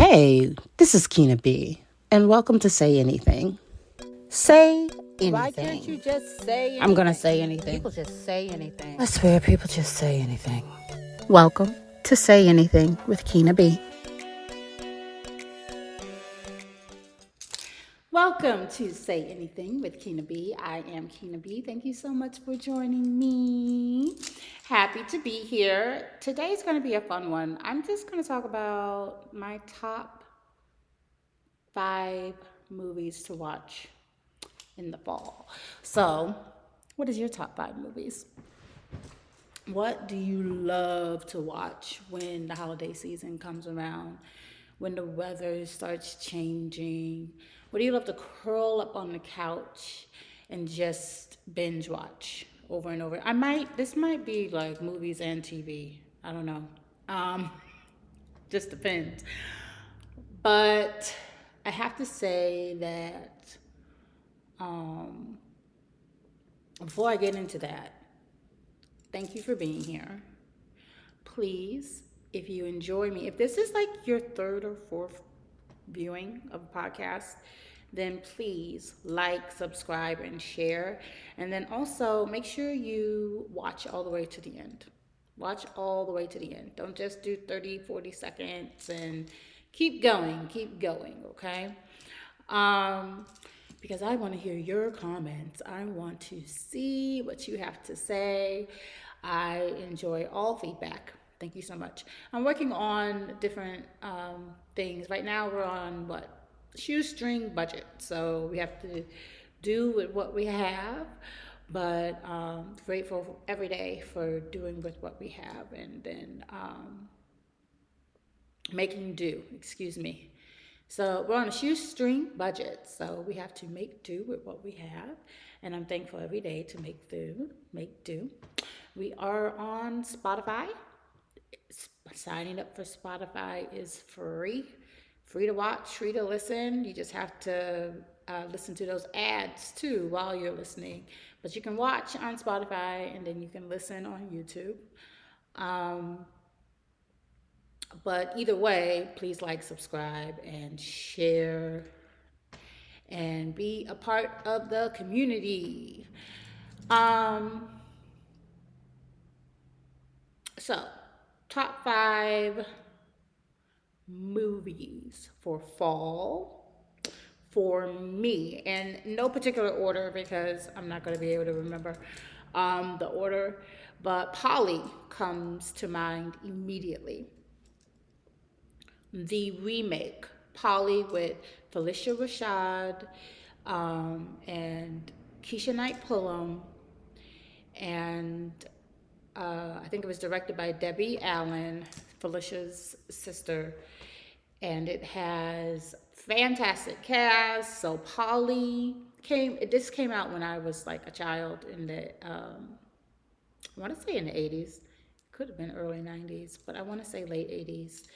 Hey, this is Kena B, and welcome to Say Anything. Say anything. Why can't you just say anything? I'm gonna say anything. People just say anything. I swear, people just say anything. Welcome to Say Anything with Kena B. Welcome to Say Anything with Kena B. I am Kena B. Thank you so much for joining me. Happy to be here. Today's going to be a fun one. I'm just going to talk about my top 5 movies to watch in the fall. So, what is your top 5 movies? What do you love to watch when the holiday season comes around? When the weather starts changing? What do you love to curl up on the couch and just binge watch over and over? This might be like movies and TV. I don't know. Just depends. But I have to say that before I get into that, thank you for being here. Please, if you enjoy me, if this is like your 3rd or 4th viewing of a podcast, then please like, subscribe, and share. And then also make sure you watch all the way to the end. Watch all the way to the end. Don't just do 30, 40 seconds and keep going, okay? Because I want to hear your comments. I want to see what you have to say. I enjoy all feedback. Thank you so much. I'm working on different things. Right now we're on shoestring budget. So we have to do with what we have, but grateful every day for doing with what we have, and then making do, So we're on a shoestring budget, so we have to make do with what we have, and I'm thankful every day to make do. We are on Spotify. Signing up for Spotify is free to watch, free to listen. You just have to listen to those ads too while you're listening. But you can watch on Spotify, and then you can listen on YouTube. But either way, please like, subscribe, and share, and be a part of the community. So, top 5 movies for fall for me, in no particular order because I'm not going to be able to remember the order, but Polly comes to mind immediately. The remake, Polly, with Felicia Rashad and Keisha Knight Pulliam, and I think it was directed by Debbie Allen, Felicia's sister, and it has fantastic cast. So Polly this came out when I was like a child in the, I want to say in the 80s, could have been early 90s, but I want to say late 80s.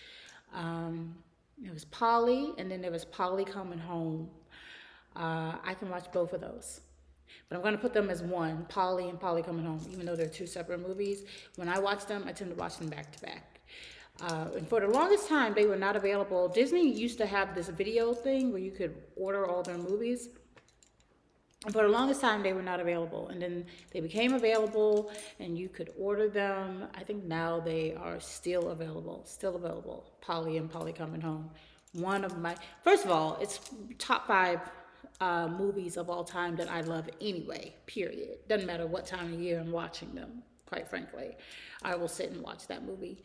It was Polly, and then there was Polly Coming Home. I can watch both of those. But I'm going to put them as one, Polly and Polly Coming Home, even though they're 2 separate movies. When I watch them, I tend to watch them back to back. And for the longest time, they were not available. Disney used to have this video thing where you could order all their movies. And for the longest time, they were not available. And then they became available, and you could order them. I think now they are still available. Polly and Polly Coming Home. First of all, it's top 5 movies of all time that I love anyway, period. Doesn't matter what time of year I'm watching them, quite frankly. I will sit and watch that movie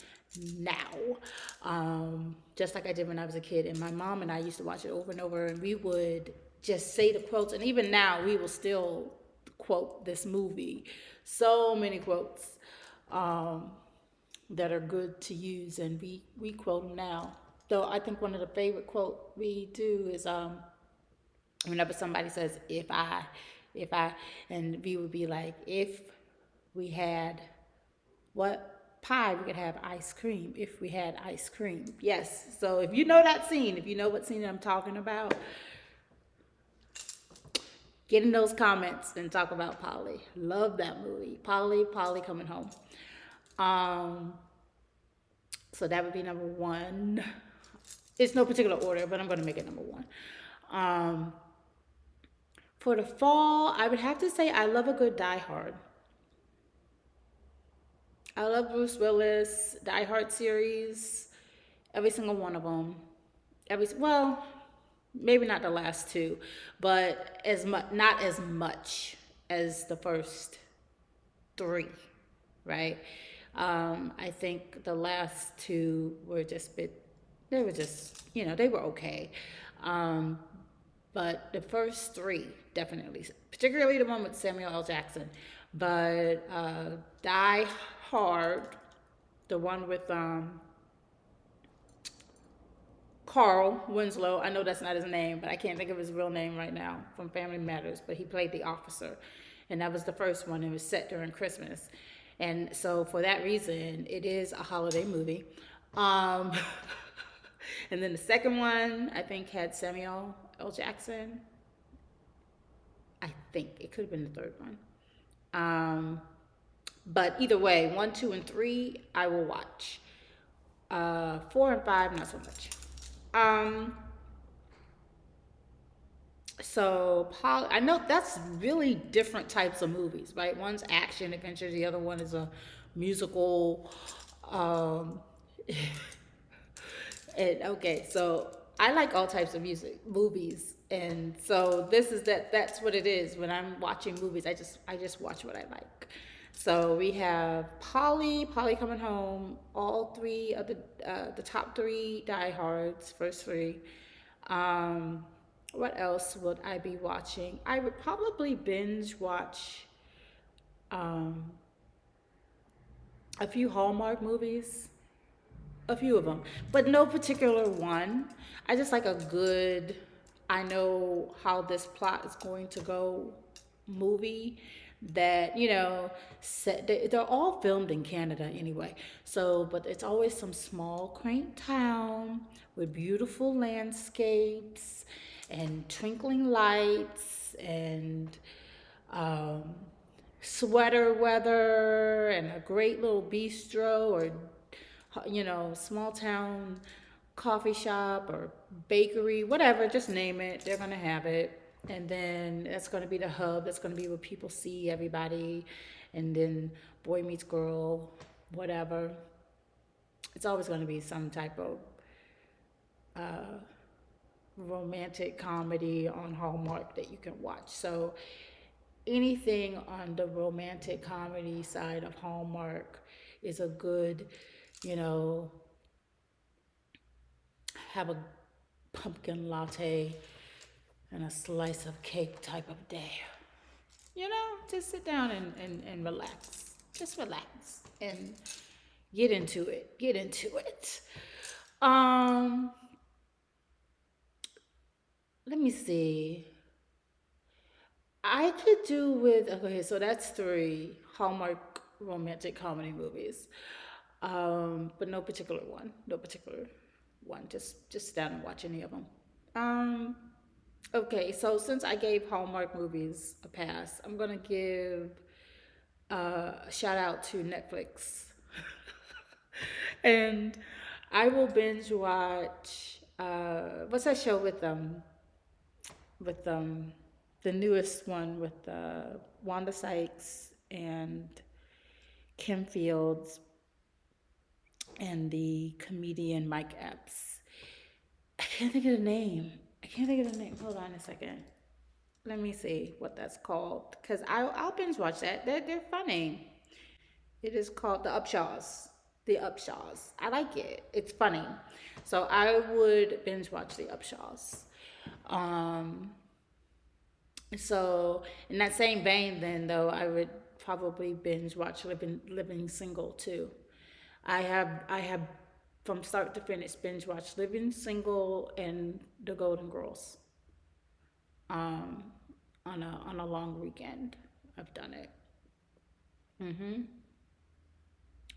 now, just like I did when I was a kid. And my mom and I used to watch it over and over, and we would just say the quotes. And even now, we will still quote this movie. So many quotes that are good to use, and we quote them now. Though I think one of the favorite quote we do is whenever somebody says, if I, and we would be like, if we had what pie, we could have ice cream. If we had ice cream. Yes. So if you know that scene, if you know what scene I'm talking about, get in those comments and talk about Polly. Love that movie. Polly Coming Home. So that would be number 1. It's no particular order, but I'm going to make it number one. Um, for the fall, I would have to say I love a good Die Hard. I love Bruce Willis, Die Hard series, every single one of them. Well, maybe not the last two, but as much not as much as the first three, right? I think the last two were just they were just they were okay, um, but the first three definitely, particularly the one with Samuel L. Jackson, but Die Hard, the one with Carl Winslow. I know that's not his name, but I can't think of his real name right now from Family Matters. But he played the officer, and that was the first one. It was set during Christmas, and so for that reason, it is a holiday movie. Um, and then the second one, I think, had Samuel L. Jackson. I think it could have been the third one. But either way, 1, 2, and 3, I will watch. 4 and 5, not so much. Um, I know that's really different types of movies, right? One's action adventure, the other one is a musical. Um, and okay, so I like all types of movies, and so that's what it is. When I'm watching movies, I just watch what I like. So we have Polly coming home, all three of the top three Die Hards, first three. Um, what else would I be watching? I would probably binge watch um, a few Hallmark movies, a few of them, but no particular one. I just like a good, I know how this plot is going to go movie that, they're all filmed in Canada anyway. So, but it's always some small, quaint town with beautiful landscapes and twinkling lights and um, sweater weather and a great little bistro or small town coffee shop or bakery, whatever, just name it, they're going to have it. And then that's going to be the hub, that's going to be where people see everybody, and then boy meets girl, whatever. It's always going to be some type of romantic comedy on Hallmark that you can watch. So anything on the romantic comedy side of Hallmark is a good, you know, have a pumpkin latte and a slice of cake type of day. Just sit down and relax. Just relax and get into it. Get into it. Um, Let me see. I could do with, okay, so that's 3 Hallmark romantic comedy movies. But no particular one. No particular one. Just sit down and watch any of them. Um, okay, so since I gave Hallmark movies a pass, I'm gonna give a shout out to Netflix. And I will binge watch what's that show with the newest one with Wanda Sykes and Kim Fields and the comedian Mike Epps. I can't think of the name. Hold on a second. Let me see what that's called. Because I'll binge watch that. They're funny. It is called The Upshaws. The Upshaws. I like it. It's funny. So I would binge watch The Upshaws. So in that same vein, then though, I would probably binge watch Living Single too. I have from start to finish binge watched Living Single and The Golden Girls. Um, on a long weekend, I've done it.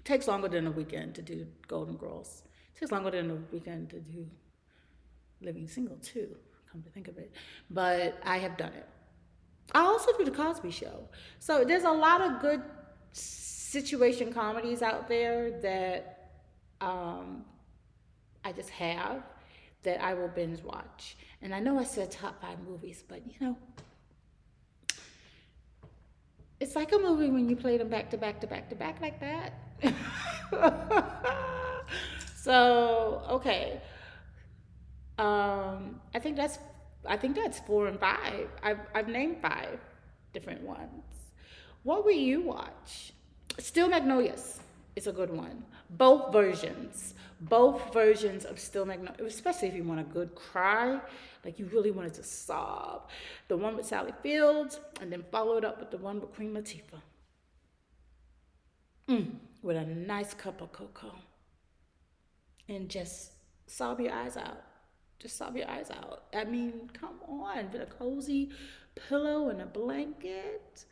Takes longer than a weekend to do Golden Girls. Takes longer than a weekend to do Living Single too. Come to think of it, but I have done it. I also do the Cosby Show. So there's a lot of good situation comedies out there that I just have that I will binge watch. And I know I said top 5 movies, but it's like a movie when you play them back to back to back to back like that. So, okay. I think that's 4 and 5. I've named 5 different ones. What will you watch? Still Magnolias is a good one. Both versions of Still Magnolia, especially if you want a good cry, like you really wanted to sob. The one with Sally Fields, and then followed up with the one with Queen Latifah. With a nice cup of cocoa. And just sob your eyes out. Just sob your eyes out. I mean, come on, with a cozy pillow and a blanket.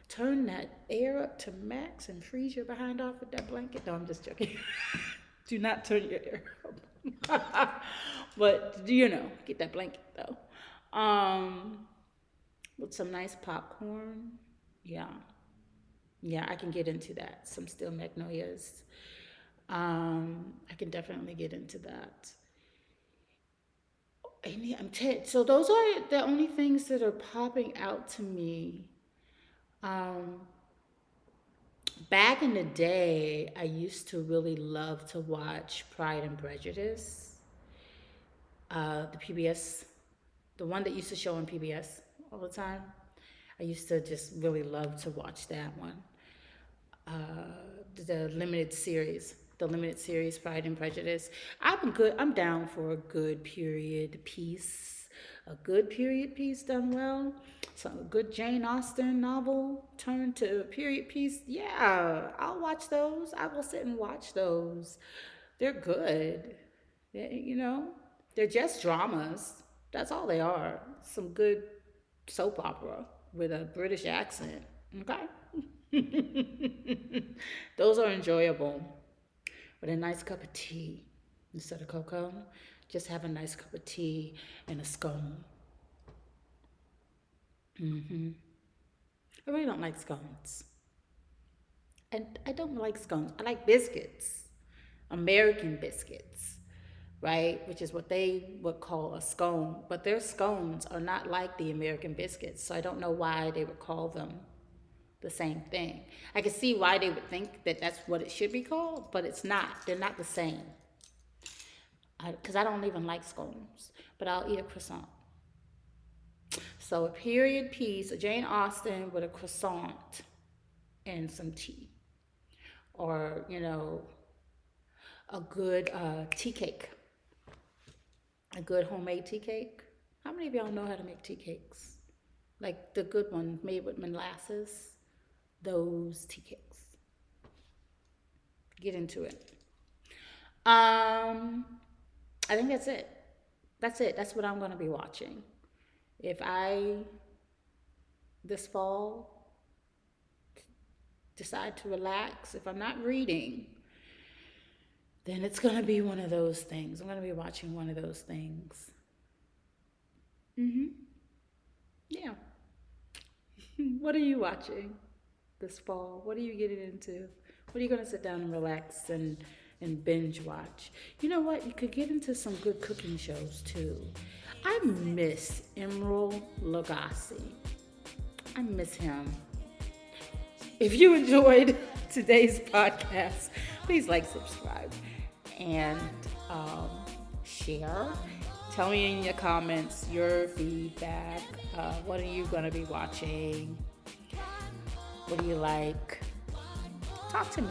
Turn that air up to max and freeze your behind off with that blanket. No, I'm just joking. Do not turn your air up. But, get that blanket though. With some nice popcorn. Yeah. Yeah, I can get into that. Some Still Magnolias. I can definitely get into that. So those are the only things that are popping out to me. Back in the day, I used to really love to watch Pride and Prejudice, the PBS, the one that used to show on PBS all the time. I used to just really love to watch that one. The limited series, Pride and Prejudice. I'm down for a good period piece done well. So a good Jane Austen novel turned to a period piece. Yeah, I'll watch those. I will sit and watch those. They're good. They're just dramas. That's all they are. Some good soap opera with a British accent. Okay? Those are enjoyable. With a nice cup of tea instead of cocoa. Just have a nice cup of tea and a scone. I really don't like scones. And I don't like scones. I like biscuits. American biscuits, right? Which is what they would call a scone. But their scones are not like the American biscuits. So I don't know why they would call them the same thing. I can see why they would think that that's what it should be called, but it's not. They're not the same. Because I don't even like scones, but I'll eat a croissant. So a period piece, a Jane Austen with a croissant and some tea. Or, a good tea cake. A good homemade tea cake. How many of y'all know how to make tea cakes? Like the good one made with molasses. Those tea cakes. Get into it. I think that's it. That's what I'm going to be watching. If this fall, decide to relax, if I'm not reading, then it's going to be one of those things. I'm going to be watching one of those things. Yeah. What are you watching this fall? What are you getting into? What are you going to sit down and relax and binge watch? You know what? You could get into some good cooking shows too. I miss Emeril Lagasse. I miss him. If you enjoyed today's podcast, please like, subscribe, and share. Tell me in your comments your feedback. What are you going to be watching? What do you like? Talk to me.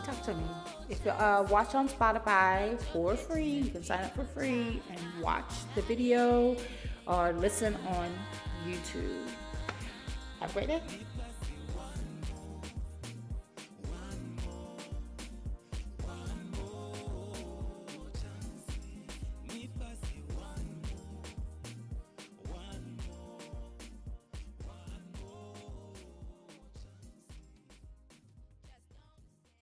If you watch on Spotify for free, you can sign up for free and watch the video or listen on YouTube. Have a great day.